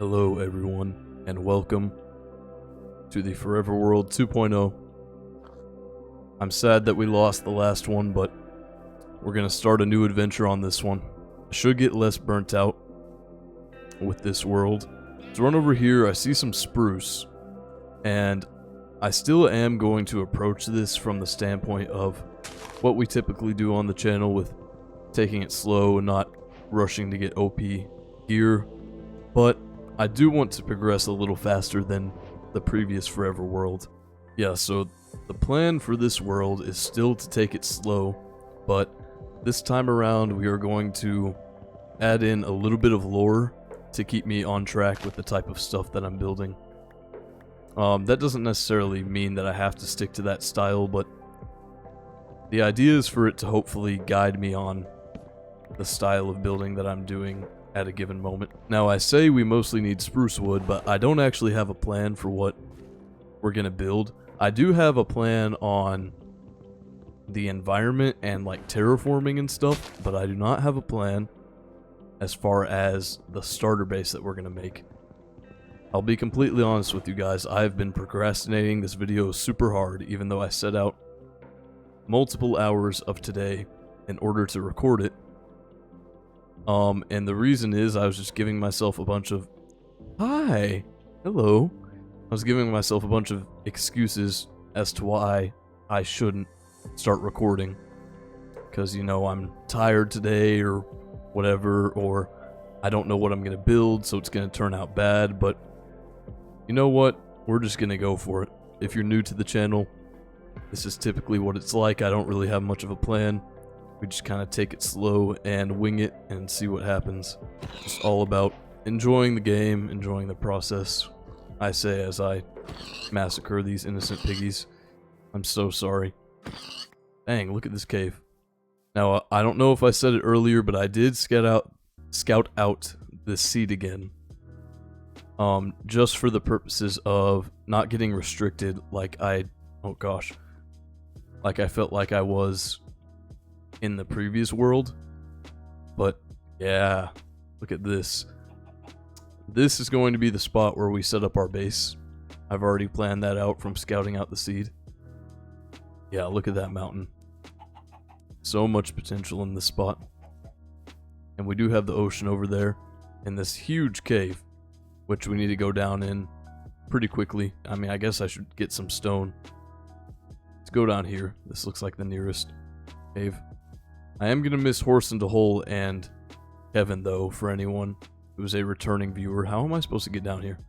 Hello everyone, and welcome to the Forever World 2.0. I'm sad that we lost the last one, but we're gonna start a new adventure on this one. I should get less burnt out with this world. Let's run over here. I see some spruce, and I still am going to approach this from the standpoint of what we typically do on the channel, with taking it slow and not rushing to get OP gear, but I do want to progress a little faster than the previous Forever World. Yeah, so the plan for this world is still to take it slow, but this time around we are going to add in a little bit of lore to keep me on track with the type of stuff that I'm building. That doesn't necessarily mean that I have to stick to that style, but the idea is for it to hopefully guide me on the style of building that I'm doing at a given moment. Now, I say we mostly need spruce wood, but I don't actually have a plan for what we're gonna build. I do have a plan on the environment and like terraforming and stuff, but I do not have a plan as far as the starter base that we're gonna make. I'll be completely honest with you guys, I've been procrastinating this video super hard, even though I set out multiple hours of today in order to record it. And the reason is I was just giving myself a bunch of... Hi! Hello! I was giving myself a bunch of excuses as to why I shouldn't start recording. Because, you know, I'm tired today or whatever, or I don't know what I'm going to build, so it's going to turn out bad, but you know what? We're just going to go for it. If you're new to the channel, this is typically what it's like. I don't really have much of a plan. We just kind of take it slow and wing it and see what happens. It's all about enjoying the game, enjoying the process. I say as I massacre these innocent piggies. I'm so sorry. Dang, look at this cave. Now, I don't know if I said it earlier, but I did scout out this seed again. Just for the purposes of not getting restricted like I felt like I was in the previous world. But yeah, look at this. This is going to be the spot where we set up our base. I've already planned that out from scouting out the seed. Yeah, look at that mountain. So much potential in this spot. And we do have the ocean over there and this huge cave, which we need to go down in pretty quickly. I mean, I guess I should get some stone. Let's go down here. This looks like the nearest cave. I am going to miss Horse into Hole and Kevin, though, for anyone who is a returning viewer. How am I supposed to get down here?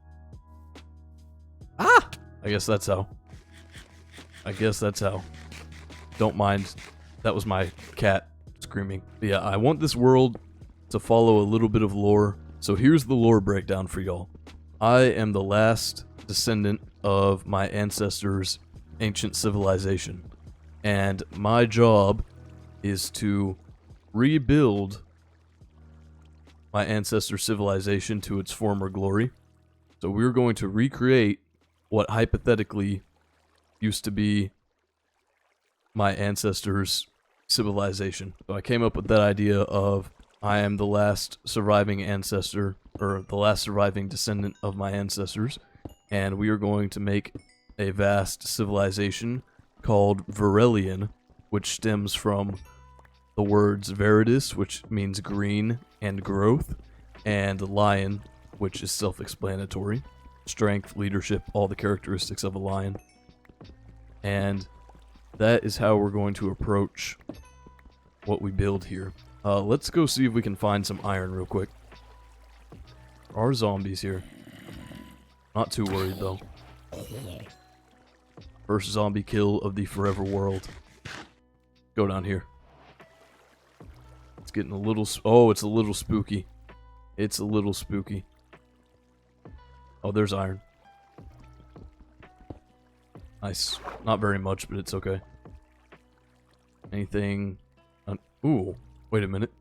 Ah! I guess that's how. Don't mind. That was my cat screaming. But yeah, I want this world to follow a little bit of lore. So here's the lore breakdown for y'all. I am the last descendant of my ancestors' ancient civilization. And my job is to rebuild my ancestor civilization to its former glory. So we're going to recreate what hypothetically used to be my ancestors' civilization. So I came up with that idea of I am the last surviving ancestor, or the last surviving descendant of my ancestors, and we are going to make a vast civilization called Verelian, which stems from the words Veridis, which means green and growth, and lion, which is self-explanatory. Strength, leadership, all the characteristics of a lion. And that is how we're going to approach what we build here. Let's go see if we can find some iron real quick. There are zombies here. Not too worried though. First zombie kill of the Forever World. Go down here. It's getting a little... Oh, it's a little spooky. It's a little spooky. Oh, there's iron. Nice. Not very much, but it's okay. Anything... Ooh, wait a minute.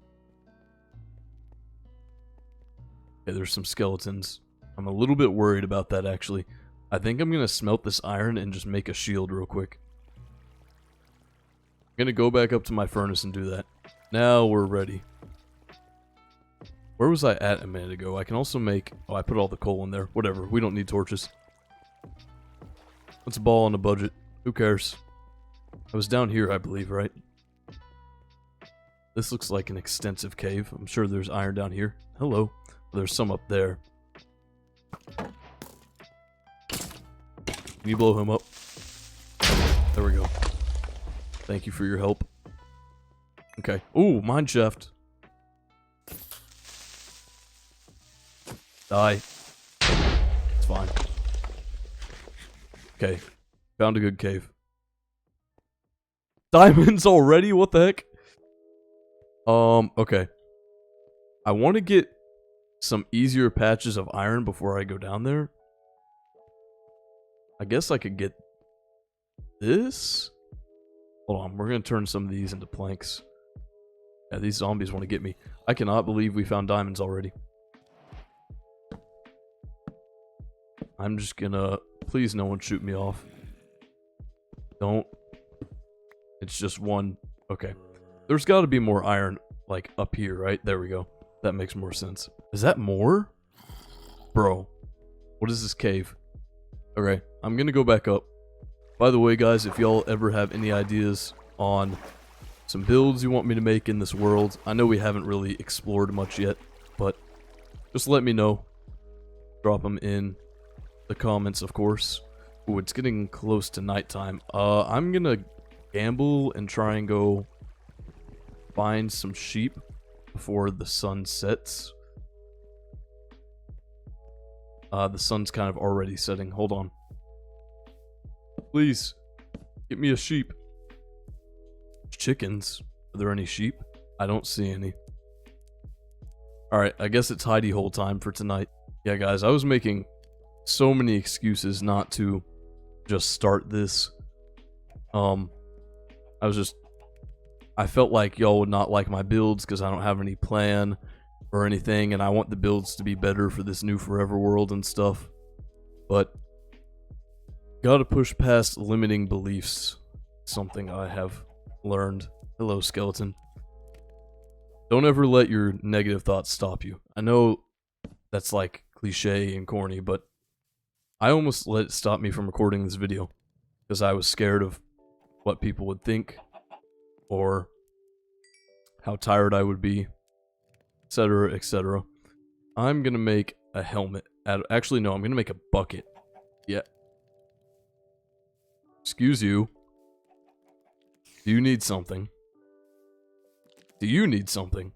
Okay, there's some skeletons. I'm a little bit worried about that, actually. I think I'm going to smelt this iron and just make a shield real quick. I'm going to go back up to my furnace and do that. Now we're ready. Where was I at a minute ago? I can also make... Oh, I put all the coal in there. Whatever. We don't need torches. Let's ball on a budget. Who cares? I was down here, I believe, right? This looks like an extensive cave. I'm sure there's iron down here. Hello. There's some up there. Can you blow him up? There we go. Thank you for your help. Okay. Ooh, mine shaft. Die. It's fine. Okay. Found a good cave. Diamonds already? What the heck? Okay. I want to get some easier patches of iron before I go down there. I guess I could get this? Hold on, we're going to turn some of these into planks. Yeah, these zombies want to get me. I cannot believe we found diamonds already. I'm just gonna... Please, no one shoot me off. Don't. It's just one. Okay. There's got to be more iron, like, up here, right? There we go. That makes more sense. Is that more? Bro. What is this cave? Okay, I'm gonna go back up. By the way, guys, if y'all ever have any ideas on some builds you want me to make in this world, I know we haven't really explored much yet, but just let me know. Drop them in the comments, of course. Ooh, it's getting close to nighttime. I'm gonna gamble and try and go find some sheep before the sun sets. The sun's kind of already setting. Hold on. Please, get me a sheep. Chickens. Are there any sheep? I don't see any. Alright, I guess it's hidey hole time for tonight. Yeah, guys, I was making so many excuses not to just start this. I felt like y'all would not like my builds because I don't have any plan or anything, and I want the builds to be better for this new forever world and stuff. But gotta push past limiting beliefs. Something I have learned. Hello, skeleton. Don't ever let your negative thoughts stop you. I know that's like cliche and corny, but I almost let it stop me from recording this video because I was scared of what people would think or how tired I would be, etc., etc. I'm gonna make a helmet. Actually, no, I'm gonna make a bucket. Yeah. Excuse you. Do you need something? Do you need something?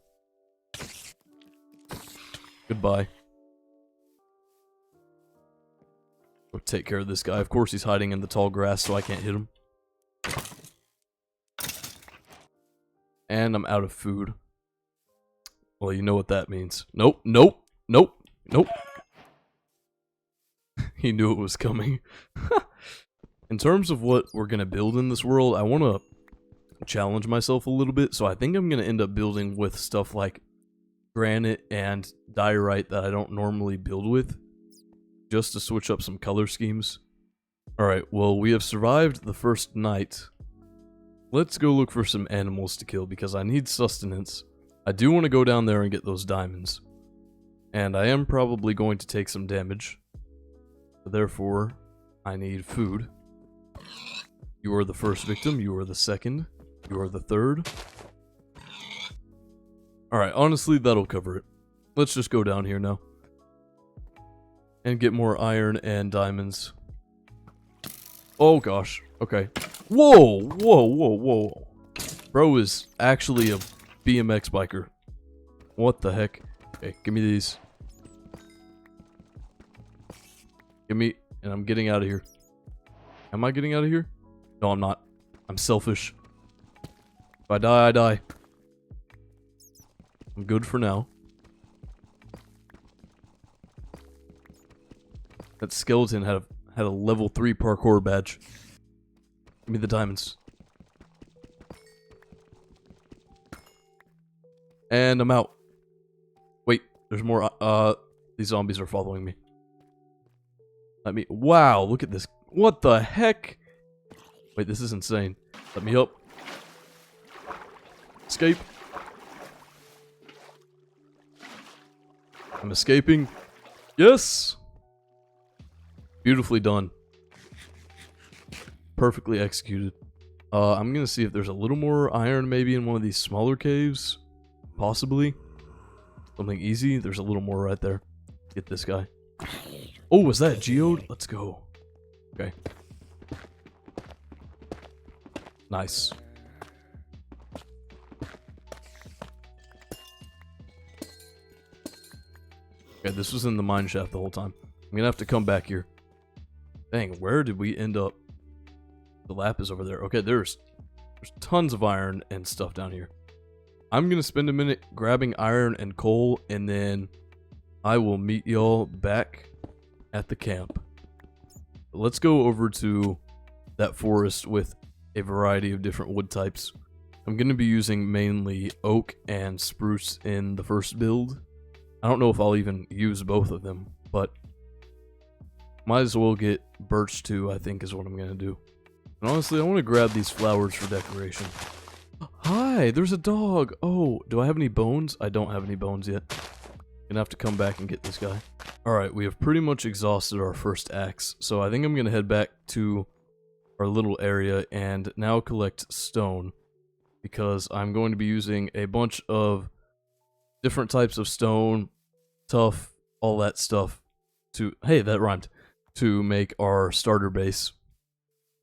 Goodbye. Go take care of this guy. Of course he's hiding in the tall grass so I can't hit him. And I'm out of food. Well, you know what that means. Nope, nope, nope, nope. He knew it was coming. In terms of what we're going to build in this world, I want to challenge myself a little bit. So I think I'm going to end up building with stuff like granite and diorite that I don't normally build with, just to switch up some color schemes. Alright, well, we have survived the first night. Let's go look for some animals to kill because I need sustenance. I do want to go down there and get those diamonds. And I am probably going to take some damage. Therefore, I need food. You are the first victim, you are the second, you are the third. Alright, honestly, that'll cover it. Let's just go down here now. And get more iron and diamonds. Oh gosh, okay. Whoa, whoa, whoa, whoa. Bro is actually a BMX biker. What the heck? Okay, give me these. Give me, and I'm getting out of here. Am I getting out of here? No, I'm not. I'm selfish. If I die, I die. I'm good for now. That skeleton had a level 3 parkour badge. Give me the diamonds. And I'm out. Wait, there's more. These zombies are following me. Let me. Wow, look at this. What the heck? Wait, this is insane. Let me up. Escape. I'm escaping. Yes! Beautifully done. Perfectly executed. I'm gonna see if there's a little more iron maybe in one of these smaller caves. Possibly. Something easy. There's a little more right there. Get this guy. Oh, was that a geode? Let's go. Okay. Nice. Okay, this was in the mine shaft the whole time. I'm gonna have to come back here. Dang, where did we end up? The lapis over there. Okay, there's tons of iron and stuff down here. I'm gonna spend a minute grabbing iron and coal, and then I will meet y'all back at the camp. But let's go over to that forest with a variety of different wood types. I'm gonna be using mainly oak and spruce in the first build. I don't know if I'll even use both of them, but might as well get birch too, I think is what I'm gonna do. And honestly, I want to grab these flowers for decoration. Hi, there's a dog. Oh, do I have any bones? I don't have any bones yet. Gonna have to come back and get this guy. Alright, we have pretty much exhausted our first axe, so I think I'm gonna head back to our little area and now collect stone, because I'm going to be using a bunch of different types of stone, tough, all that stuff to, hey, that rhymed, to make our starter base.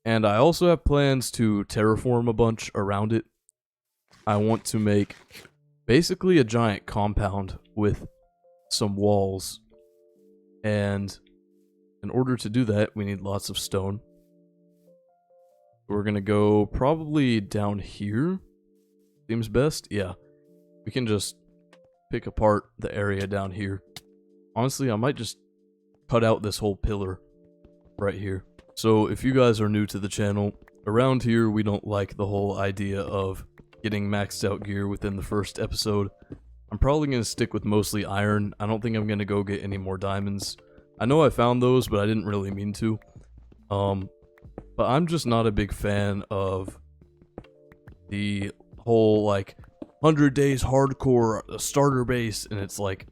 And I also have plans to terraform a bunch around it. I want to make basically a giant compound with some walls. And in order to do that, we need lots of stone. We're gonna go probably down here. Seems best? Yeah. We can just pick apart the area down here. Honestly, I might just cut out this whole pillar right here. So if you guys are new to the channel, around here we don't like the whole idea of getting maxed out gear within the first episode. I'm probably going to stick with mostly iron. I don't think I'm going to go get any more diamonds. I know I found those, but I didn't really mean to. But I'm just not a big fan of the whole, like, 100 days hardcore starter base, and it's like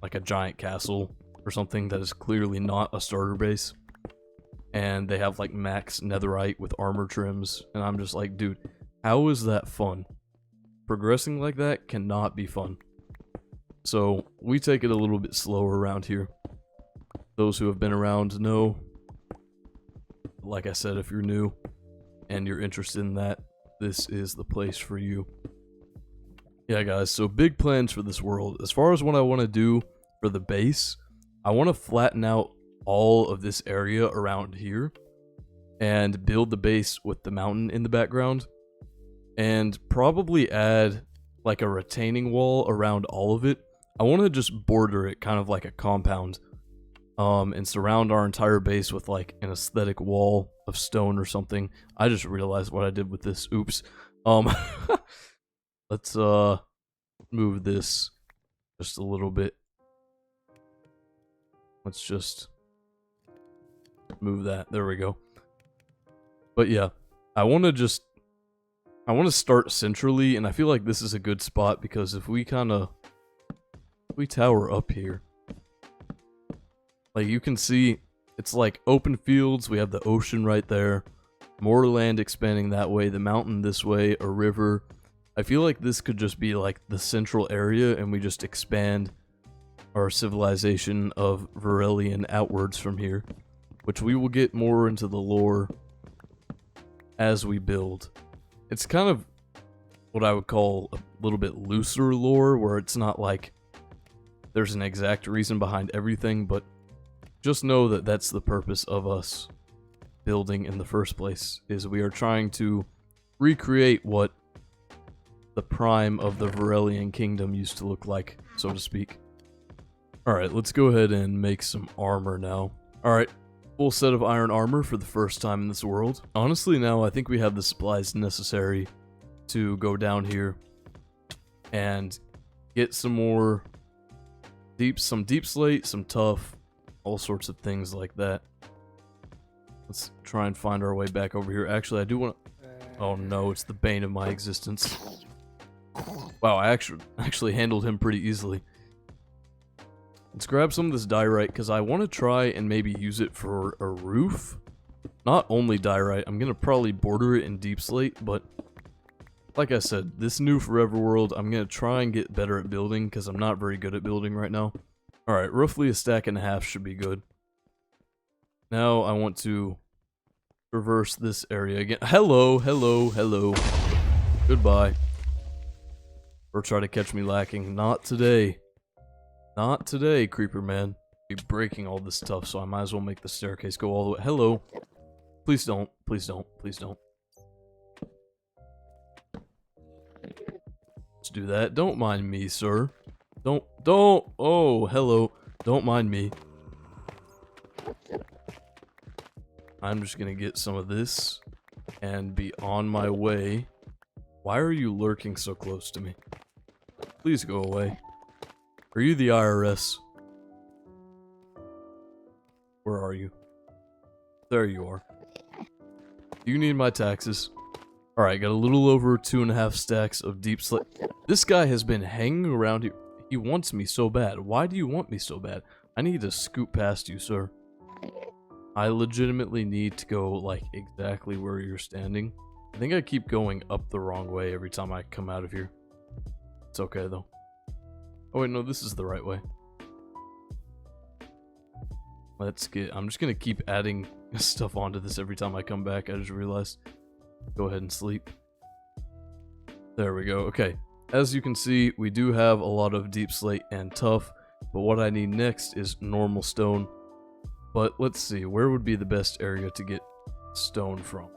a giant castle or something that is clearly not a starter base. And they have like max netherite with armor trims, and I'm just like, dude, how is that fun? Progressing like that cannot be fun. So we take it a little bit slower around here. Those who have been around know. Like I said, if you're new and you're interested in that, this is the place for you. Yeah, guys, so big plans for this world. As far as what I want to do for the base, I want to flatten out all of this area around here and build the base with the mountain in the background, and probably add like a retaining wall around all of it. I want to just border it kind of like a compound, and surround our entire base with like an aesthetic wall of stone or something. I just realized what I did with this. Oops. Let's move this just a little bit. Let's just move that. There we go. But yeah, I want to start centrally, and I feel like this is a good spot because if we tower up here, like you can see, it's like open fields. We have the ocean right there, more land expanding that way, the mountain this way, a river. I feel like this could just be like the central area, and we just expand our civilization of Verelian outwards from here, which we will get more into the lore as we build. It's kind of what I would call a little bit looser lore, where it's not like there's an exact reason behind everything, but just know that that's the purpose of us building in the first place, is we are trying to recreate what the prime of the Verelian kingdom used to look like, so to speak. Alright, let's go ahead and make some armor now. Alright, full set of iron armor for the first time in this world. Honestly, now I think we have the supplies necessary to go down here and get some more some deep slate, some tough, all sorts of things like that. Let's try and find our way back over here. Actually, I do want to... Oh no, it's the bane of my existence. Wow, I actually handled him pretty easily. Let's grab some of this diorite, because I want to try and maybe use it for a roof. Not only diorite, I'm going to probably border it in deep slate, but like I said, this new Forever World, I'm going to try and get better at building, because I'm not very good at building right now. Alright, roughly a stack and a half should be good. Now I want to traverse this area again. Hello, hello, hello. Goodbye. Or try to catch me lacking. Not today. Not today, Creeper Man. Be breaking all this stuff, so I might as well make the staircase go all the way. Hello. Please don't. Please don't. Please don't. Let's do that. Don't mind me, sir. Don't. Oh, hello. Don't mind me. I'm just gonna get some of this and be on my way. Why are you lurking so close to me? Please go away. Are you the IRS? Where are you? There you are. Do you need my taxes? Alright, got a little over 2.5 stacks of deep slate. This guy has been hanging around here. He wants me so bad. Why do you want me so bad? I need to scoot past you, sir. I legitimately need to go, like, exactly where you're standing. I think I keep going up the wrong way every time I come out of here. It's okay, though. Oh, wait, no, this is the right way. Let's get... I'm just gonna keep adding stuff onto this every time I come back. I just realized. Go ahead and sleep. There we go. Okay. As you can see, we do have a lot of deep slate and tough, but what I need next is normal stone. But let's see, where would be the best area to get stone from?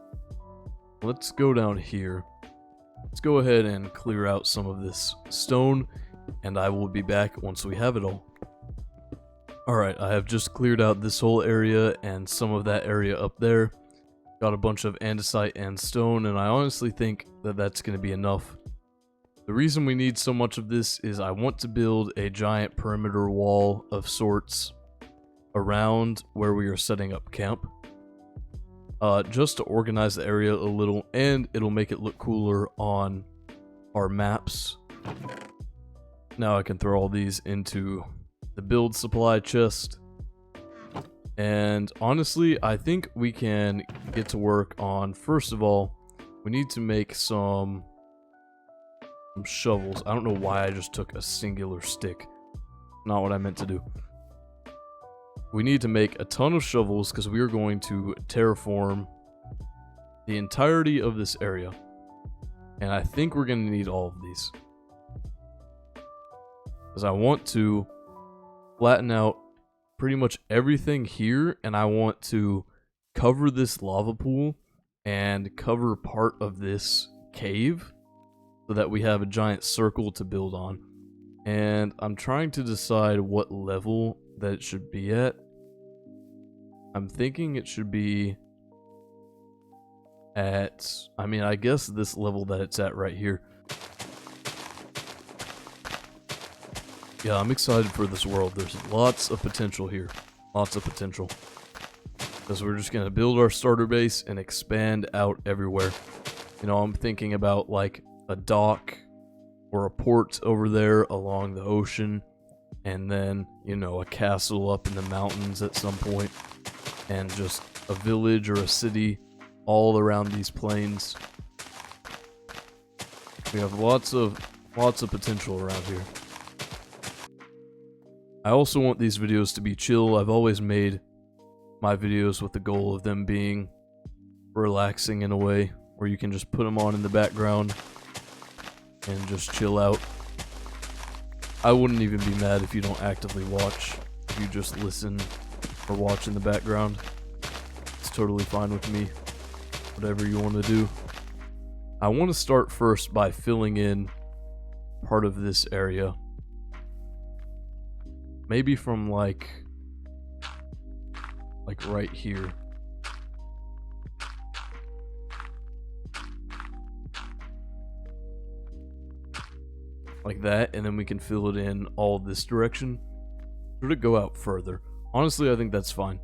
Let's go down here. Let's go ahead and clear out some of this stone, and I will be back once we have it all. Alright, I have just cleared out this whole area and some of that area up there. Got a bunch of andesite and stone, and I honestly think that that's going to be enough. The reason we need so much of this is I want to build a giant perimeter wall of sorts around where we are setting up camp. Just to organize the area a little, and it'll make it look cooler on our maps. Now I can throw all these into the build supply chest. And honestly, I think we can get to work on, first of all, we need to make some shovels. I don't know why I just took a singular stick. Not what I meant to do. We need to make a ton of shovels because we are going to terraform the entirety of this area. And I think we're going to need all of these. Because I want to flatten out pretty much everything here, and I want to cover this lava pool and cover part of this cave so that we have a giant circle to build on. And I'm trying to decide what level that it should be at. I'm thinking it should be at, I mean, I guess this level that it's at right here. Yeah, I'm excited for this world. There's lots of potential here. Lots of potential. Because we're just going to build our starter base and expand out everywhere. You know, I'm thinking about like a dock or a port over there along the ocean. And then, you know, a castle up in the mountains at some point. And just a village or a city all around these plains. We have lots of potential around here. I also want these videos to be chill. I've always made my videos with the goal of them being relaxing in a way where you can just put them on in the background and just chill out. I wouldn't even be mad if you don't actively watch. If you just listen or watch in the background. It's totally fine with me. Whatever you want to do. I want to start first by filling in part of this area. Maybe from like right here. Like that, and then we can fill it in all this direction. Should it go out further? Honestly, I think that's fine.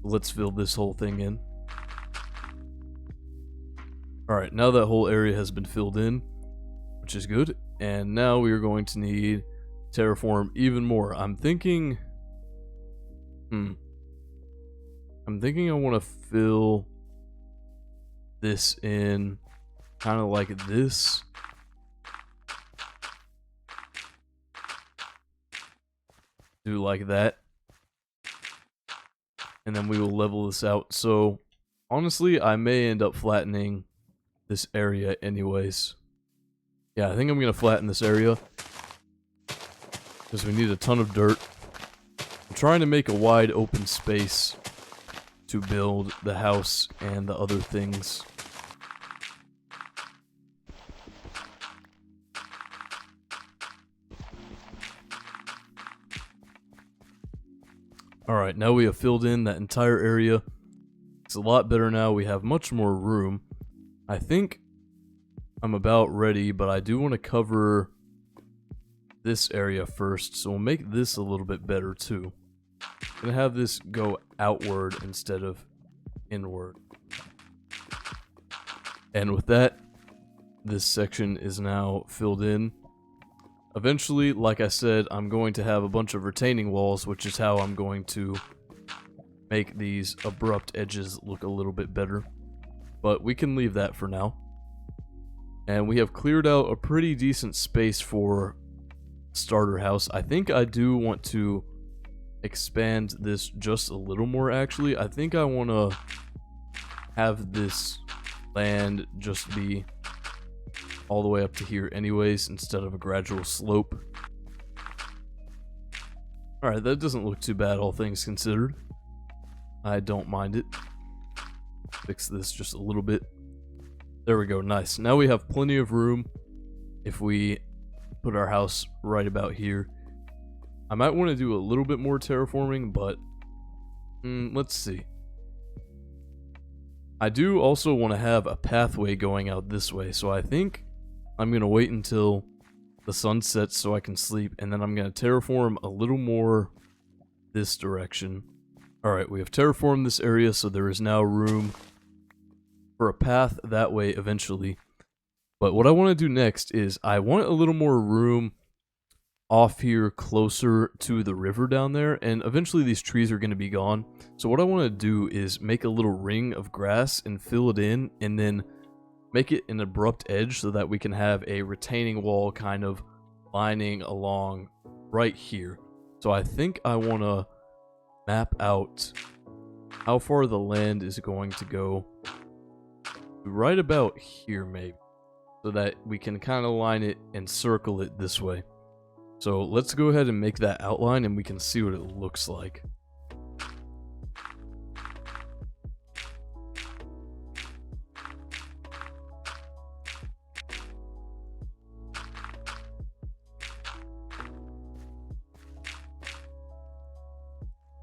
Let's fill this whole thing in. Alright, now that whole area has been filled in, which is good. And now we are going to need terraform even more. I'm thinking I want to fill this in kind of like this. Do like that. And then we will level this out. So, honestly, I may end up flattening this area anyways. Yeah, I think I'm going to flatten this area. Because we need a ton of dirt. I'm trying to make a wide open space to build the house and the other things. Alright, now we have filled in that entire area. It's a lot better now. We have much more room. I think I'm about ready, but I do want to cover this area first, so we'll make this a little bit better too. I'm going to have this go outward instead of inward. And with that, this section is now filled in. Eventually, like I said, I'm going to have a bunch of retaining walls, which is how I'm going to make these abrupt edges look a little bit better. But we can leave that for now. And we have cleared out a pretty decent space for starter house. I think I do want to expand this just a little more, actually. I think I want to have this land just be all the way up to here anyways, instead of a gradual slope. Alright, that doesn't look too bad, all things considered. I don't mind it. Fix this just a little bit. There we go, nice. Now we have plenty of room if we put our house right about here. I might want to do a little bit more terraforming, but let's see. I do also want to have a pathway going out this way, so I think I'm going to wait until the sun sets so I can sleep, and then I'm going to terraform a little more this direction. Alright, we have terraformed this area, so there is now room for a path that way eventually. But what I want to do next is I want a little more room off here closer to the river down there, and eventually these trees are going to be gone. So what I want to do is make a little ring of grass and fill it in, and then make it an abrupt edge so that we can have a retaining wall kind of lining along right here. So I think I want to map out how far the land is going to go right about here maybe, so that we can kind of line it and circle it this way. So let's go ahead and make that outline and we can see what it looks like.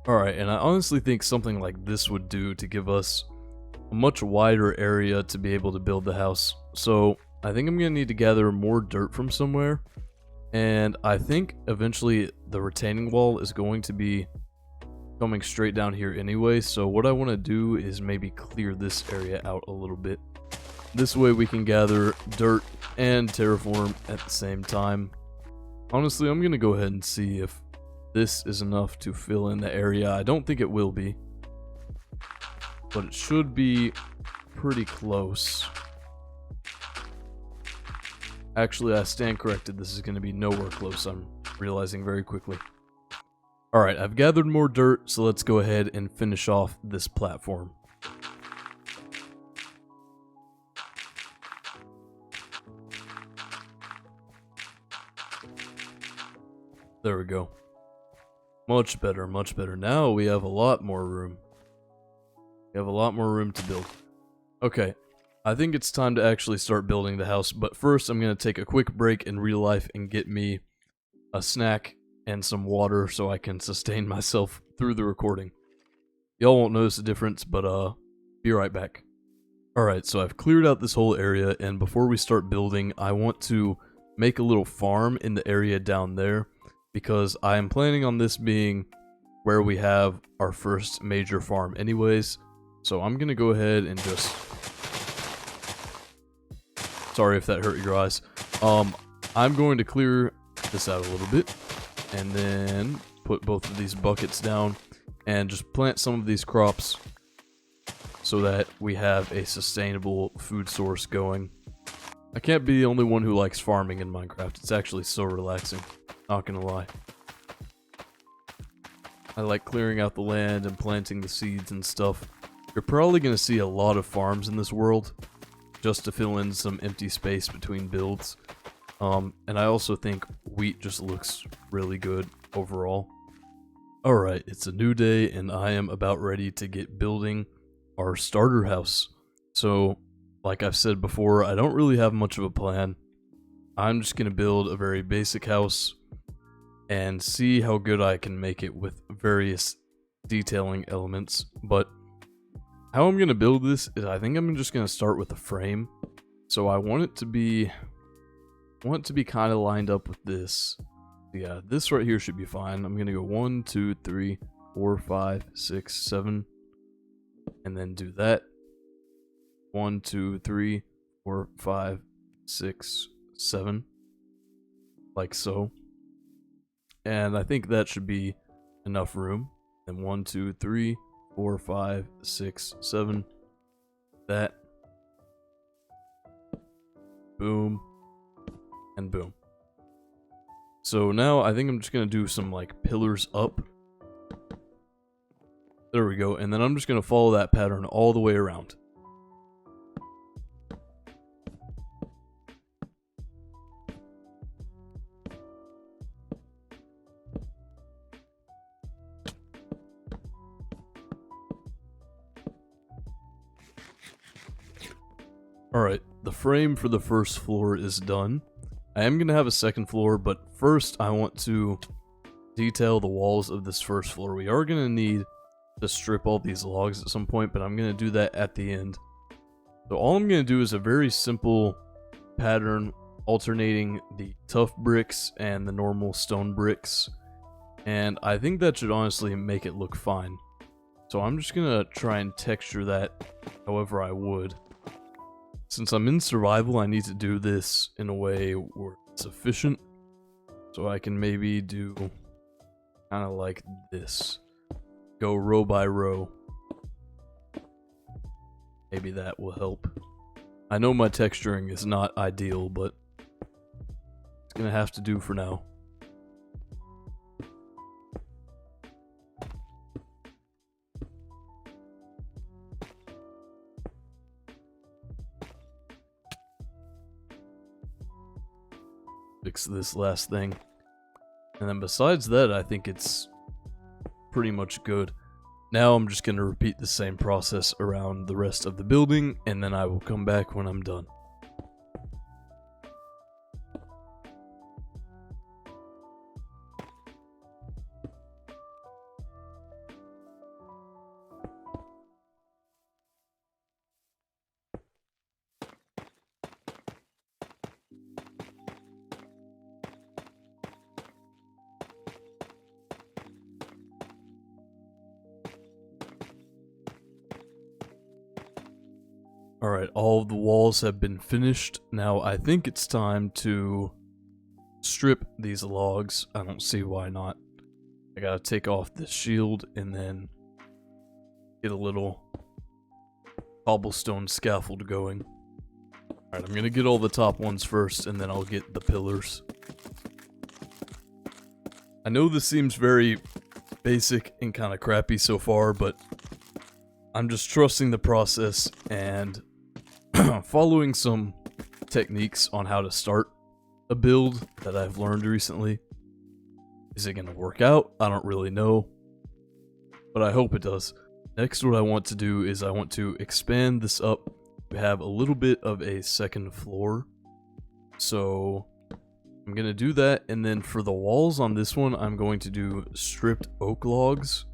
Alright, and I honestly think something like this would do to give us a much wider area to be able to build the house. So I think I'm going to need to gather more dirt from somewhere. And I think eventually the retaining wall is going to be coming straight down here anyway. So what I want to do is maybe clear this area out a little bit. This way we can gather dirt and terraform at the same time. Honestly, I'm going to go ahead and see if this is enough to fill in the area. I don't think it will be, but it should be pretty close. Actually, I stand corrected. This is going to be nowhere close, I'm realizing very quickly. Alright, I've gathered more dirt, so let's go ahead and finish off this platform. There we go. Much better, much better. Now we have a lot more room. We have a lot more room to build. Okay, I think it's time to actually start building the house, but first I'm going to take a quick break in real life and get me a snack and some water so I can sustain myself through the recording. Y'all won't notice the difference, but be right back. Alright, so I've cleared out this whole area, and before we start building, I want to make a little farm in the area down there, because I am planning on this being where we have our first major farm anyways. So I'm going to go ahead and just... Sorry if that hurt your eyes. I'm going to clear this out a little bit. and then put both of these buckets down and just plant some of these crops so that we have a sustainable food source going. I can't be the only one who likes farming in Minecraft. It's actually so relaxing, not gonna lie. I like clearing out the land and planting the seeds and stuff. You're probably gonna see a lot of farms in this world, just to fill in some empty space between builds. And I also think wheat just looks really good overall. Alright, it's a new day and I am about ready to get building our starter house. So, like I've said before, I don't really have much of a plan. I'm just going to build a very basic house and see how good I can make it with various detailing elements. But how I'm going to build this is I think I'm just going to start with a frame. So I want it to be kind of lined up with this. Yeah, this right here should be fine. I'm going to go 1, 2, 3, 4, 5, 6, 7, and then do that. 1, 2, 3, 4, 5, 6, 7, like so. And I think that should be enough room. And 1, 2, 3, 4, 5, 6, 7, that. Boom. And boom. So now I think I'm just going to do some like pillars up. There we go. And then I'm just going to follow that pattern all the way around. Alright, the frame for the first floor is done. I am going to have a second floor, but first I want to detail the walls of this first floor. We are going to need to strip all these logs at some point, but I'm going to do that at the end. So all I'm going to do is a very simple pattern alternating the tough bricks and the normal stone bricks. And I think that should honestly make it look fine. So I'm just going to try and texture that however I would. Since I'm in survival, I need to do this in a way where it's efficient. So I can maybe do kind of like this. Go row by row. Maybe that will help. I know my texturing is not ideal, but it's gonna have to do for now. Fix this last thing. And then besides that, I think it's pretty much good. Now I'm just going to repeat the same process around the rest of the building, and then I will come back when I'm done. Alright, all of the walls have been finished. Now I think it's time to strip these logs. I don't see why not. I gotta take off this shield and then get a little cobblestone scaffold going. Alright, I'm gonna get all the top ones first and then I'll get the pillars. I know this seems very basic and kind of crappy so far, but I'm just trusting the process and following some techniques on how to start a build that I've learned recently. Is it going to work out? I don't really know, but I hope it does. Next, what I want to do is I want to expand this up to have a little bit of a second floor. So I'm going to do that, and then for the walls on this one, I'm going to do stripped oak logs.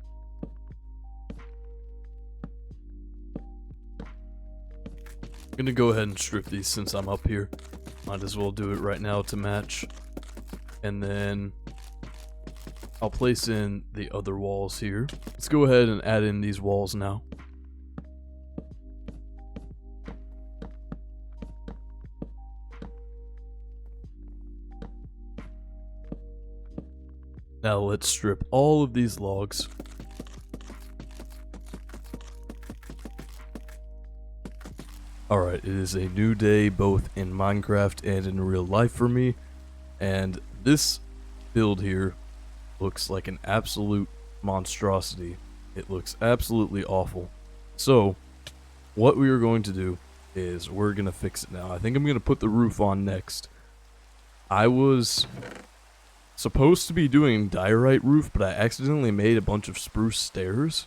I'm gonna go ahead and strip these since I'm up here. Might as well do it right now to match. And then I'll place in the other walls here. Let's go ahead and add in these walls now. Now let's strip all of these logs. Alright, it is a new day both in Minecraft and in real life for me, and this build here looks like an absolute monstrosity. It looks absolutely awful. So, what we are going to do is we're going to fix it now. I think I'm going to put the roof on next. I was supposed to be doing diorite roof, but I accidentally made a bunch of spruce stairs.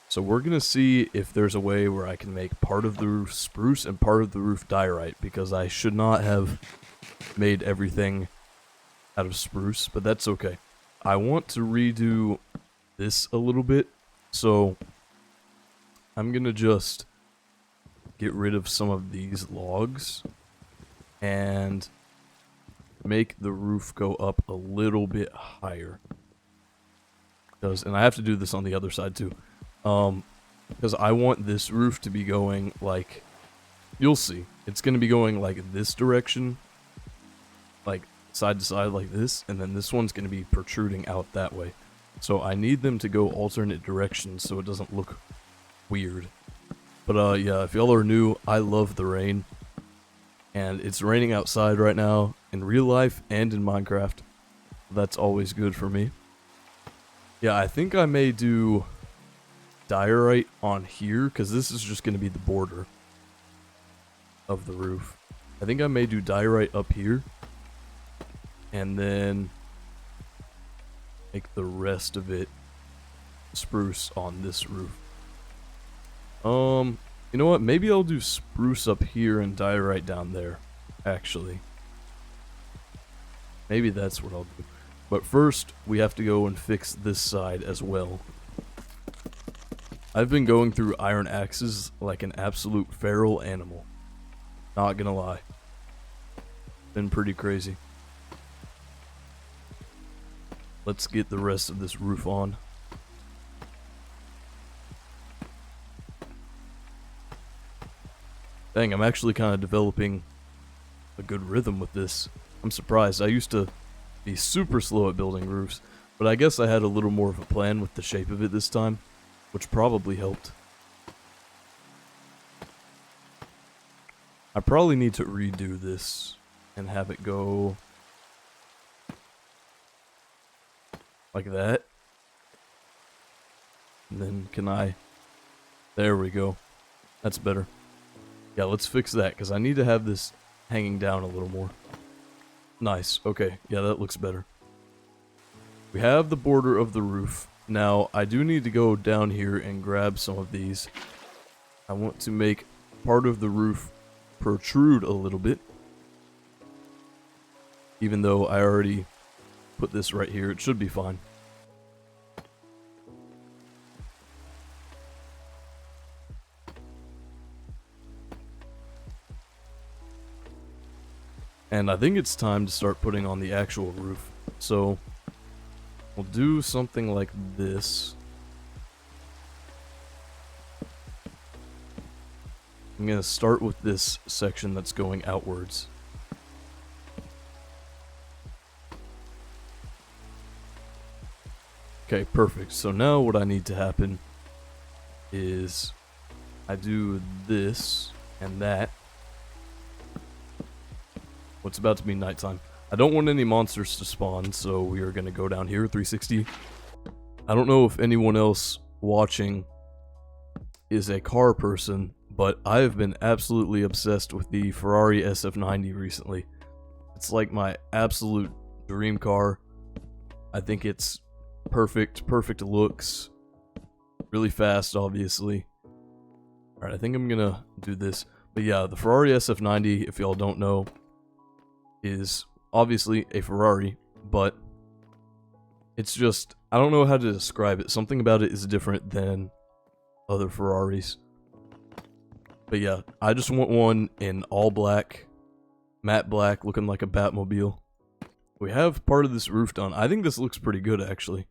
So we're going to see if there's a way where I can make part of the roof spruce and part of the roof diorite, because I should not have made everything out of spruce, but that's okay. I want to redo this a little bit, so I'm going to just get rid of some of these logs and make the roof go up a little bit higher. And I have to do this on the other side too. Because I want this roof to be going like, you'll see, it's going to be going like this direction, like side to side like this, and then this one's going to be protruding out that way. So I need them to go alternate directions so it doesn't look weird. But yeah, if y'all are new, I love the rain, and it's raining outside right now in real life and in Minecraft. That's always good for me. Yeah, I think I may do diorite on here, because this is just going to be the border of the roof. I think I may do diorite up here, and then make the rest of it spruce on this roof. You know what? Maybe I'll do spruce up here and diorite down there, actually. Maybe that's what I'll do. But first, we have to go and fix this side as well. I've been going through iron axes like an absolute feral animal. Not gonna lie. Been pretty crazy. Let's get the rest of this roof on. Dang, I'm actually kind of developing a good rhythm with this. I'm surprised. I used to be super slow at building roofs, but I guess I had a little more of a plan with the shape of it this time, which probably helped. I probably need to redo this and have it go like that. And then can I... There we go. That's better. Yeah, let's fix that, because I need to have this hanging down a little more. Nice. Okay. Yeah, that looks better. We have the border of the roof. Now, I do need to go down here and grab some of these. I want to make part of the roof protrude a little bit. Even though I already put this right here, it should be fine. And I think it's time to start putting on the actual roof. So, we'll do something like this. I'm going to start with this section that's going outwards. Okay, perfect. So now what I need to happen is I do this and that. Well, it's about to be nighttime. I don't want any monsters to spawn, so we are going to go down here, 360. I don't know if anyone else watching is a car person, but I have been absolutely obsessed with the Ferrari SF90 recently. It's like my absolute dream car. I think it's perfect looks. Really fast, obviously. Alright, I think I'm going to do this. But yeah, the Ferrari SF90, if y'all don't know, is obviously a Ferrari, but it's just, I don't know how to describe it. Something about it is different than other Ferraris. But yeah, I just want one in all black, matte black, looking like a Batmobile. We have part of this roof done. I think this looks pretty good, actually.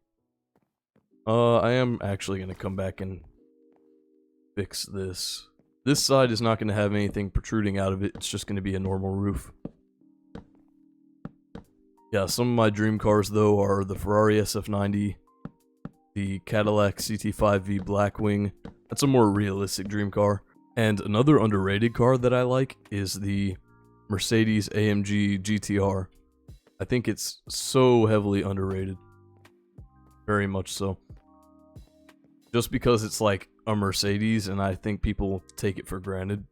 I am actually going to come back and fix this. This side is not going to have anything protruding out of it. It's just going to be a normal roof. Yeah, some of my dream cars, though, are the Ferrari SF90, the Cadillac CT5V Blackwing. That's a more realistic dream car. And another underrated car that I like is the Mercedes AMG GTR. I think it's so heavily underrated. Very much so. Just because it's like a Mercedes, and I think people take it for granted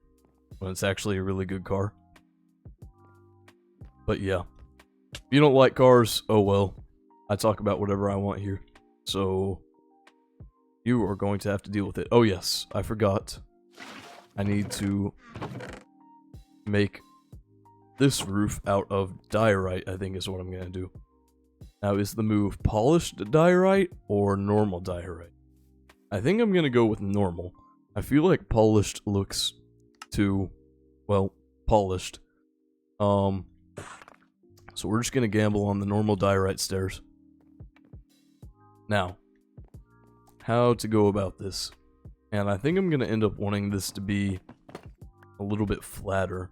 when it's actually a really good car. But yeah. If you don't like cars, oh well. I talk about whatever I want here. So, you are going to have to deal with it. Oh yes, I forgot. I need to make this roof out of diorite, I think is what I'm going to do. Now, is the move polished diorite or normal diorite? I think I'm going to go with normal. I feel like polished looks too, well, polished. So we're just going to gamble on the normal diorite stairs. Now, how to go about this. And I think I'm going to end up wanting this to be a little bit flatter.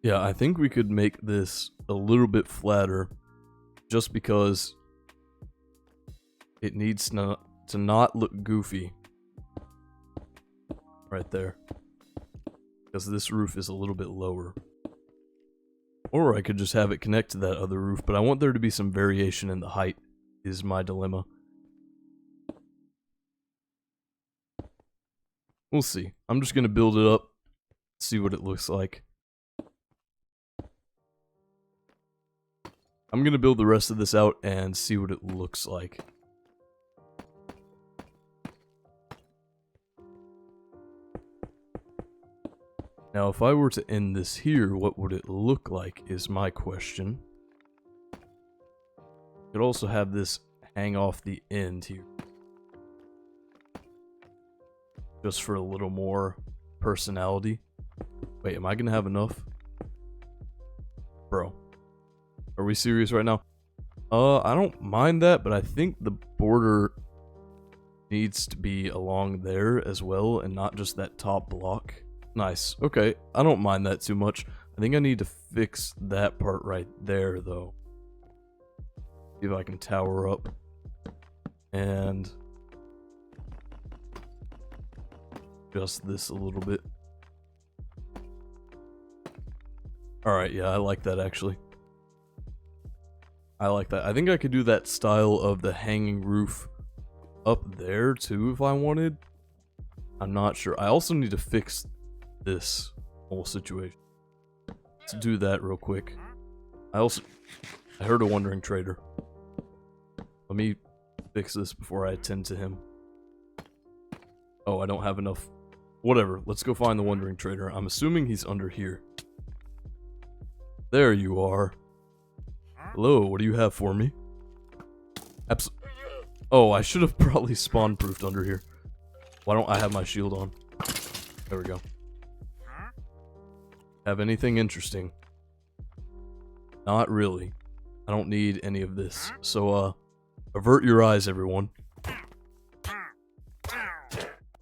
Yeah, I think we could make this a little bit flatter just because it needs to not look goofy right there. Because this roof is a little bit lower. Or I could just have it connect to that other roof, but I want there to be some variation in the height is my dilemma. We'll see. I'm just going to build it up, see what it looks like. I'm going to build the rest of this out and see what it looks like. Now, if I were to end this here, what would it look like is my question. Could also have this hang off the end here. Just for a little more personality. Wait, am I going to have enough? Bro. Are we serious right now? I don't mind that, but I think the border needs to be along there as well and not just that top block. Nice. Okay, I don't mind that too much. I think I need to fix that part right there, though. See if I can tower up. And adjust this a little bit. Alright, yeah, I like that actually. I like that. I think I could do that style of the hanging roof up there too if I wanted. I'm not sure. I also need to fix this whole situation. Let's do that real quick. I heard a wandering trader. Let me fix this before I attend to him. Oh, I don't have enough. Whatever, let's go find the wandering trader. I'm assuming he's under here. There you are. Hello, what do you have for me? Oh, I should have probably spawn-proofed under here. Why don't I have my shield on? There we go. Have anything interesting? Not really. I don't need any of this. So, avert your eyes, everyone.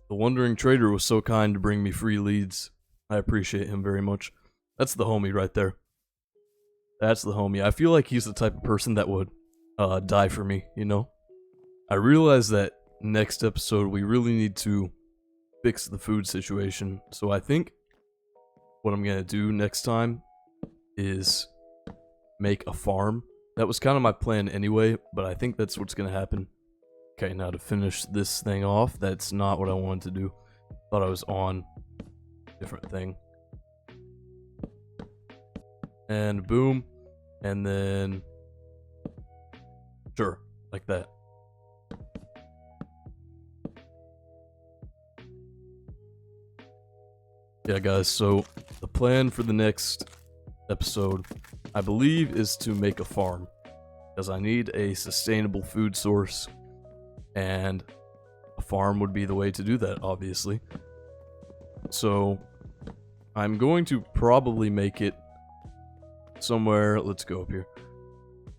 The wandering trader was so kind to bring me free leads. I appreciate him very much. That's the homie right there. That's the homie. I feel like he's the type of person that would die for me, you know? I realize that next episode we really need to fix the food situation. So I think what I'm going to do next time is make a farm. That was kind of my plan anyway, but I think that's what's going to happen. Okay, now to finish this thing off, that's not what I wanted to do. Thought I was on a different thing. And boom. And then... Sure, like that. Yeah, guys, so the plan for the next episode, I believe, is to make a farm. Because I need a sustainable food source. And a farm would be the way to do that, obviously. So, I'm going to probably make it somewhere. Let's go up here.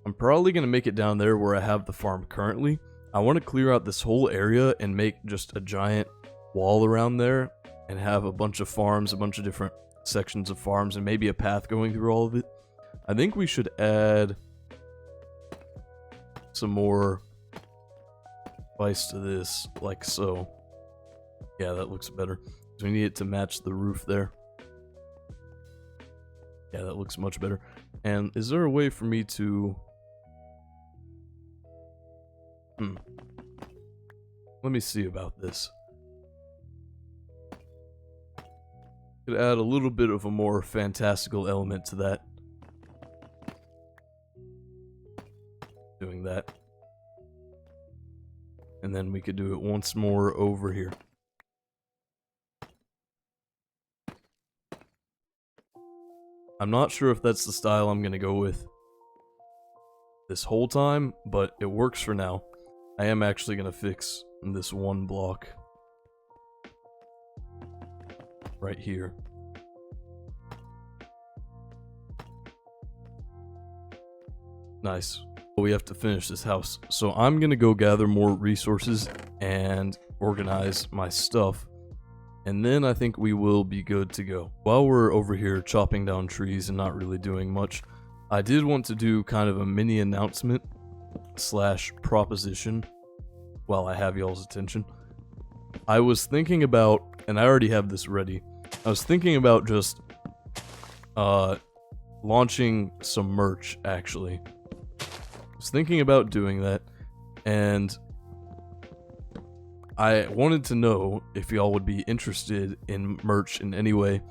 I'm probably going to make it down there where I have the farm currently. I want to clear out this whole area and make just a giant wall around there and have a bunch of farms, a bunch of different sections of farms, and maybe a path going through all of it. I think we should add some more spice to this, like so. Yeah, that looks better. So we need it to match the roof there. Yeah, that looks much better. And is there a way for me to... Let me see about this. Could add a little bit of a more fantastical element to that. Doing that. And then we could do it once more over here. I'm not sure if that's the style I'm gonna go with this whole time, but it works for now. I am actually gonna fix this one block right here. Nice. We have to finish this house, so I'm gonna go gather more resources and organize my stuff, and then I think we will be good to go. While we're over here chopping down trees and not really doing much, I did want to do kind of a mini announcement slash proposition while I have y'all's attention. I was thinking about, and I already have this ready, I was thinking about just launching some merch, actually. I was thinking about doing that, and I wanted to know if y'all would be interested in merch in any way.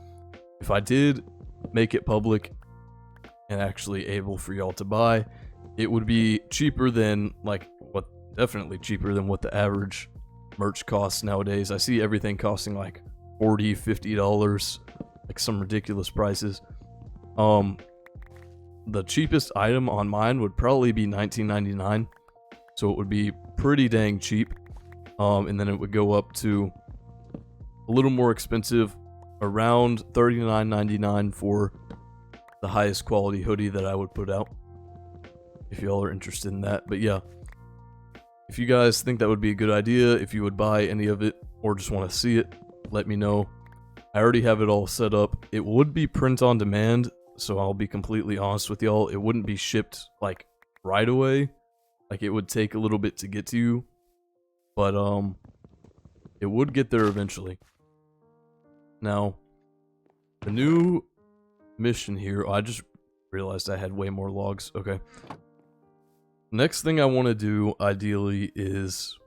If I did make it public and actually able for y'all to buy, it would be cheaper than, like, definitely cheaper than what the average merch costs nowadays. I see everything costing like $40, $50, like some ridiculous prices. The cheapest item on mine would probably be $19.99, so it would be pretty dang cheap. And then it would go up to a little more expensive, around $39.99 for the highest quality hoodie that I would put out, if y'all are interested in that. But yeah, if you guys think that would be a good idea, if you would buy any of it or just want to see it, let me know. I already have it all set up. It would be print on demand, so I'll be completely honest with y'all. It wouldn't be shipped like right away. Like, it would take a little bit to get to you, but it would get there eventually. Now, the new mission here, I just realized I had way more logs. Okay. Next thing I want to do, ideally, is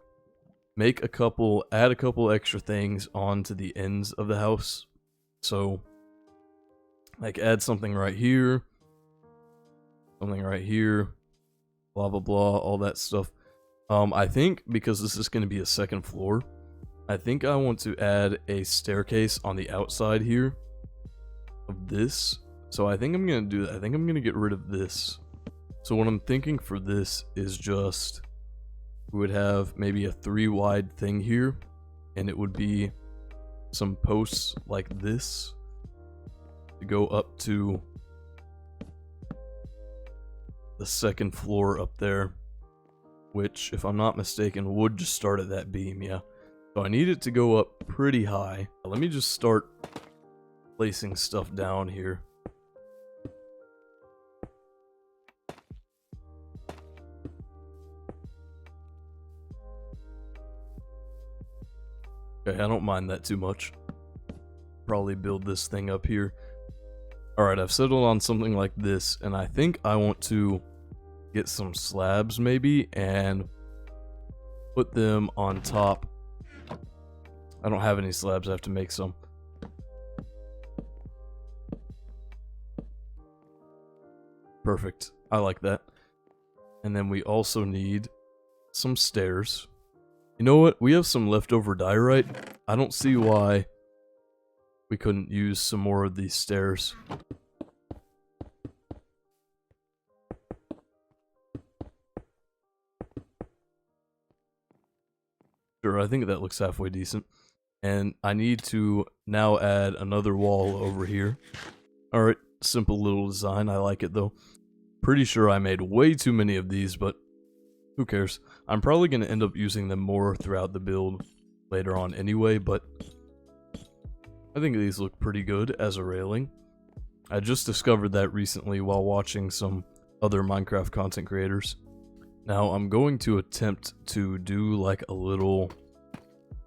add a couple extra things onto the ends of the house. So, like, add something right here, blah, blah, blah, all that stuff. I think because this is going to be a second floor, I think I want to add a staircase on the outside here of this. So I think I'm going to do that. I think I'm going to get rid of this. So what I'm thinking for this is just, we would have maybe a 3 wide thing here, and it would be some posts like this to go up to the second floor up there, which, if I'm not mistaken, would just start at that beam. Yeah, so I need it to go up pretty high. Let me just start placing stuff down here. Okay, I don't mind that too much. Probably build this thing up here. Alright, I've settled on something like this, and I think I want to get some slabs maybe, and put them on top. I don't have any slabs, I have to make some. Perfect, I like that. And then we also need some stairs. You know what? We have some leftover diorite. I don't see why we couldn't use some more of these stairs. Sure, I think that looks halfway decent. And I need to now add another wall over here. Alright, simple little design. I like it though. Pretty sure I made way too many of these, but who cares? I'm probably going to end up using them more throughout the build later on anyway, but I think these look pretty good as a railing. I just discovered that recently while watching some other Minecraft content creators. Now I'm going to attempt to do like a little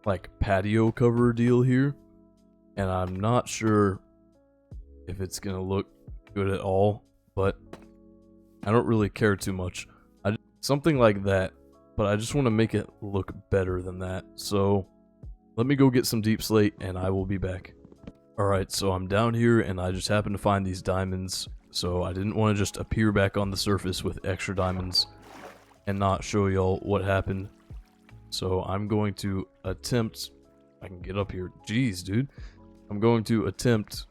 like patio cover deal here, and I'm not sure if it's gonna look good at all, but I don't really care too much. Something like that, but I just want to make it look better than that. So let me go get some deep slate and I will be back. Alright, so I'm down here and I just happened to find these diamonds, so I didn't want to just appear back on the surface with extra diamonds and not show y'all what happened. So I'm going to attempt, I can get up here, jeez dude, I'm going to attempt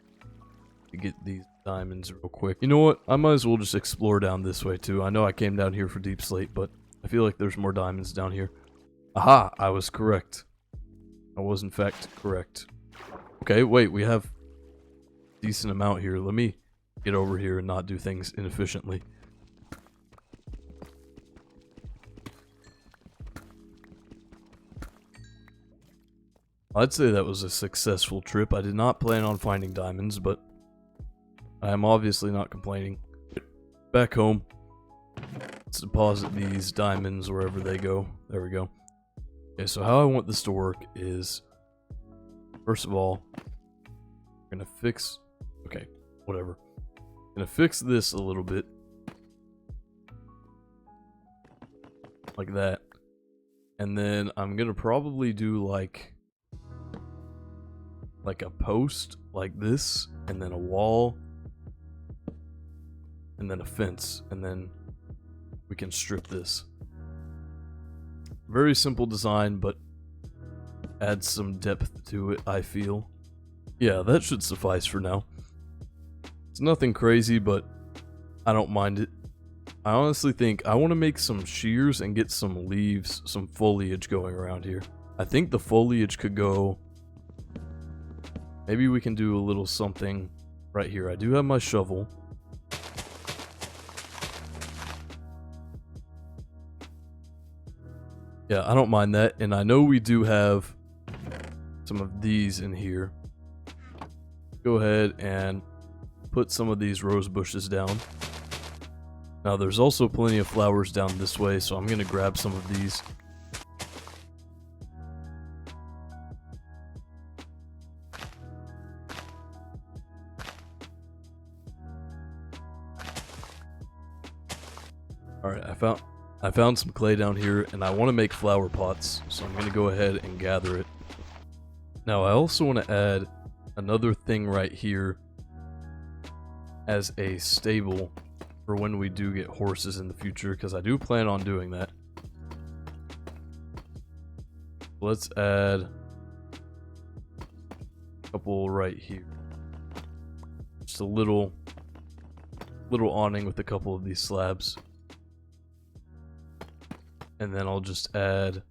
to get these diamonds real quick. You know what, I might as well just explore down this way too. I know I came down here for deep slate, but I feel like there's more diamonds down here. Aha, I was correct. I was in fact correct. Okay, wait, we have a decent amount here. Let me get over here and not do things inefficiently. I'd say that was a successful trip. I did not plan on finding diamonds, but I am obviously not complaining. Back home. Let's deposit these diamonds wherever they go. There we go. Okay, so how I want this to work is, first of all, I'm gonna fix, okay, whatever. I'm gonna fix this a little bit. Like that. And then I'm gonna probably do like a post like this, and then a wall, and then a fence, and then we can strip this. Very simple design, but adds some depth to it, I feel. Yeah, that should suffice for now. It's nothing crazy, but I don't mind it. I honestly think I want to make some shears and get some leaves, some foliage going around here. I think the foliage could go... Maybe we can do a little something right here. I do have my shovel. Yeah, I don't mind that, and I know we do have some of these in here. Go ahead and put some of these rose bushes down. Now there's also plenty of flowers down this way, so I'm gonna grab some of these. Alright, I found some clay down here, and I want to make flower pots, so I'm going to go ahead and gather it. Now, I also want to add another thing right here as a stable for when we do get horses in the future, because I do plan on doing that. Let's add a couple right here. Just a little awning with a couple of these slabs. And then I'll just add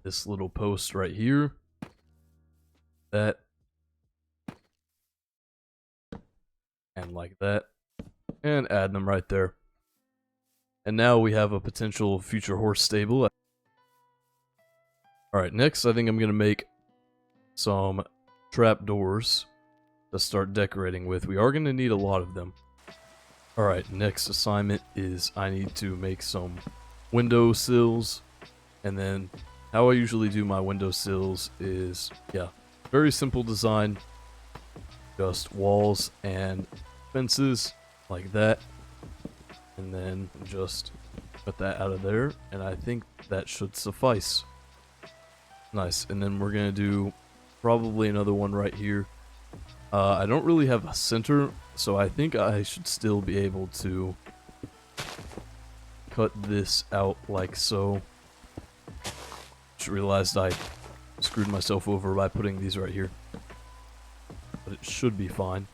this little post right here. That. And like that. And add them right there. And now we have a potential future horse stable. Alright, next I think I'm going to make some trapdoors to start decorating with. We are going to need a lot of them. Alright, next assignment is I need to make some window sills, and then how I usually do my window sills is, yeah, very simple design, just walls and fences like that, and then just put that out of there, and I think that should suffice. Nice, and then we're going to do probably another one right here. I don't really have a center, so I think I should still be able to cut this out like so. Just realized I screwed myself over by putting these right here. But it should be fine.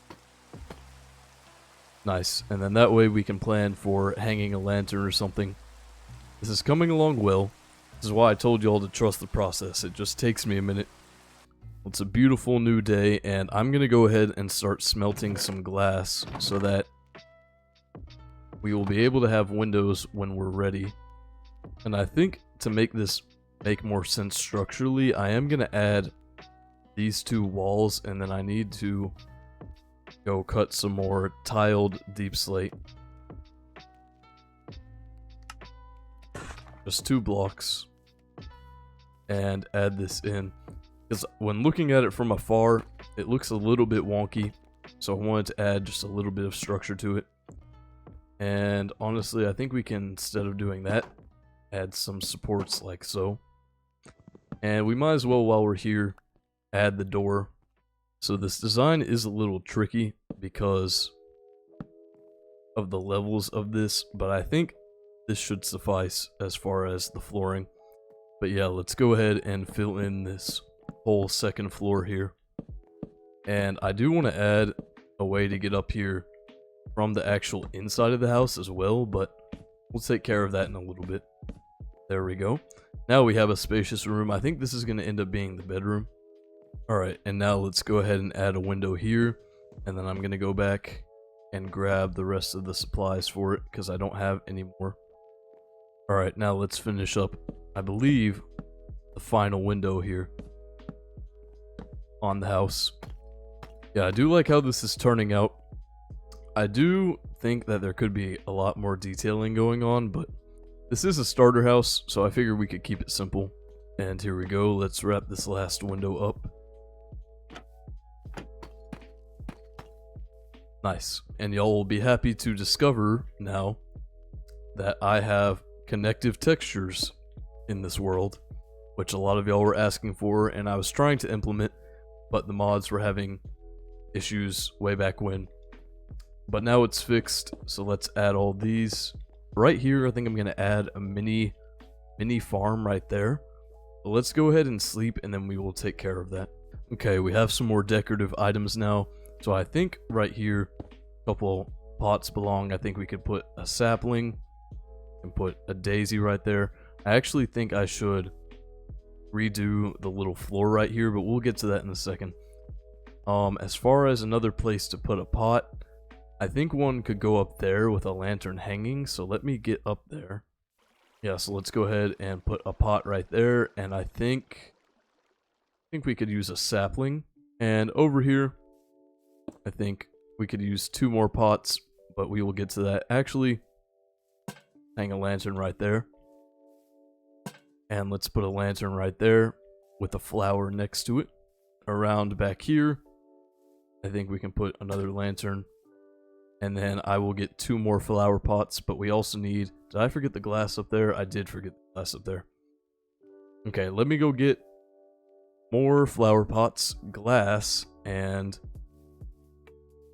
Nice, and then that way we can plan for hanging a lantern or something. This is coming along well. This is why I told y'all to trust the process. It just takes me a minute. It's a beautiful new day, and I'm going to go ahead and start smelting some glass so that we will be able to have windows when we're ready. And I think to make this make more sense structurally, I am going to add these two walls, and then I need to go cut some more tiled deep slate. just 2 blocks, and add this in. Because when looking at it from afar, it looks a little bit wonky, so I wanted to add just a little bit of structure to it. And honestly, I think we can, instead of doing that, add some supports like so. And we might as well, while we're here, add the door. So this design is a little tricky because of the levels of this, but I think this should suffice as far as the flooring. But yeah, let's go ahead and fill in this whole second floor here. And I do want to add a way to get up here from the actual inside of the house as well, but we'll take care of that in a little bit. There we go. Now we have a spacious room. I think this is going to end up being the bedroom. Alright, and now let's go ahead and add a window here, and then I'm going to go back and grab the rest of the supplies for it, because I don't have any more. Alright, now let's finish up, I believe, the final window here on the house. Yeah, I do like how this is turning out. I do think that there could be a lot more detailing going on, but this is a starter house, so I figured we could keep it simple. And here we go, let's wrap this last window up. Nice. And y'all will be happy to discover now that I have connective textures in this world, which a lot of y'all were asking for, and I was trying to implement, but the mods were having issues way back when. But now it's fixed, so let's add all these. Right here, I think I'm going to add a mini farm right there. But let's go ahead and sleep, and then we will take care of that. Okay, we have some more decorative items now. So I think right here, a couple pots belong. I think we could put a sapling and put a daisy right there. I actually think I should redo the little floor right here, but we'll get to that in a second. As far as another place to put a pot, I think one could go up there with a lantern hanging, so let me get up there. Yeah, so let's go ahead and put a pot right there, and I think we could use a sapling. And over here, I think we could use 2 more pots, but we will get to that. Actually, hang a lantern right there. And let's put a lantern right there with a flower next to it. Around back here, I think we can put another lantern. And then I will get 2 more flower pots, but we also need... Did I forget the glass up there? I did forget the glass up there. Okay, let me go get more flower pots, glass, and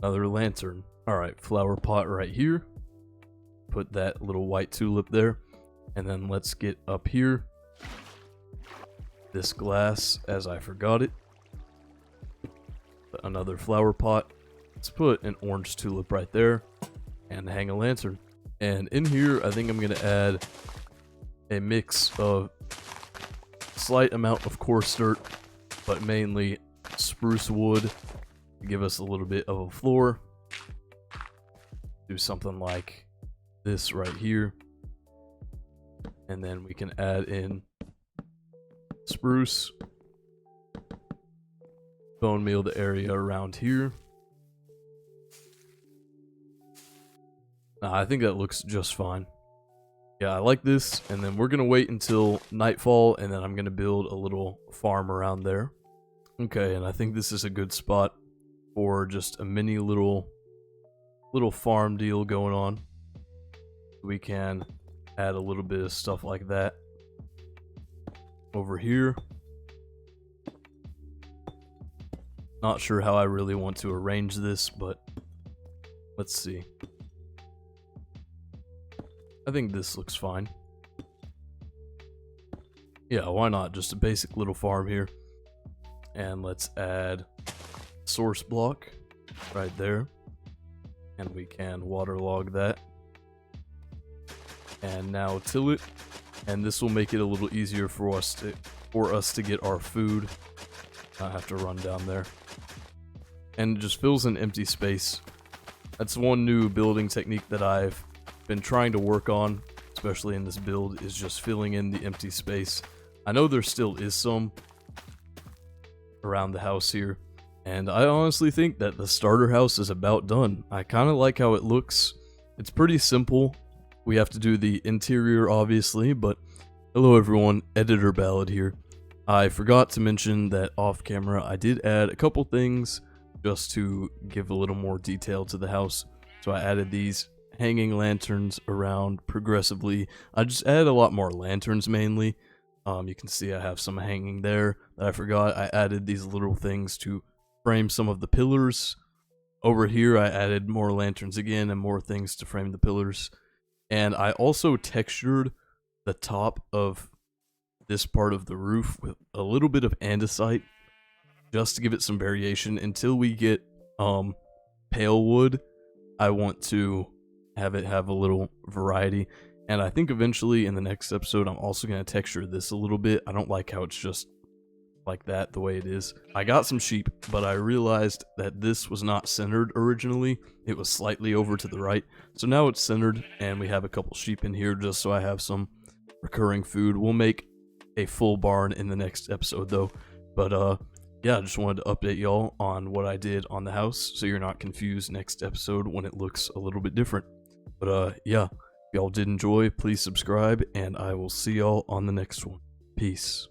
another lantern. Alright, flower pot right here. Put that little white tulip there. And then let's get up here this glass, as I forgot it. Another flower pot. Let's put an orange tulip right there and hang a lantern. And in here, I think I'm going to add a mix of slight amount of coarse dirt, but mainly spruce wood to give us a little bit of a floor. Do something like this right here. And then we can add in spruce. Bone meal the area around here. Nah, I think that looks just fine. Yeah, I like this, and then we're going to wait until nightfall, and then I'm going to build a little farm around there. Okay, and I think this is a good spot for just a mini little farm deal going on. We can add a little bit of stuff like that over here. Not sure how I really want to arrange this, but let's see. I think this looks fine. Yeah, why not? Just a basic little farm here. And let's add source block right there. And we can waterlog that. And now till it. And this will make it a little easier for us to get our food. Not have to run down there. And it just fills an empty space. That's one new building technique that I've been trying to work on, especially in this build, is just filling in the empty space. I know there still is some around the house here, and I honestly think that the starter house is about done. I kind of like how it looks. It's pretty simple, we have to do the interior, obviously, but hello everyone, Editor Ballad here. I forgot to mention that off camera I did add a couple things just to give a little more detail to the house. So I added these hanging lanterns around progressively. I just added a lot more lanterns mainly. You can see I have some hanging there that I forgot. I added these little things to frame some of the pillars. Over here I added more lanterns again and more things to frame the pillars. And I also textured the top of this part of the roof with a little bit of andesite just to give it some variation. Until we get pale wood, I want to have it have a little variety. And I think eventually in the next episode I'm also going to texture this a little bit. I don't like how it's just like that the way it is. I got some sheep, but I realized that this was not centered originally. It was slightly over to the right. So now it's centered and we have a couple sheep in here just so I have some recurring food. We'll make a full barn in the next episode though. But yeah, I just wanted to update y'all on what I did on the house so you're not confused next episode when it looks a little bit different. But yeah, if y'all did enjoy, please subscribe and I will see y'all on the next one. Peace.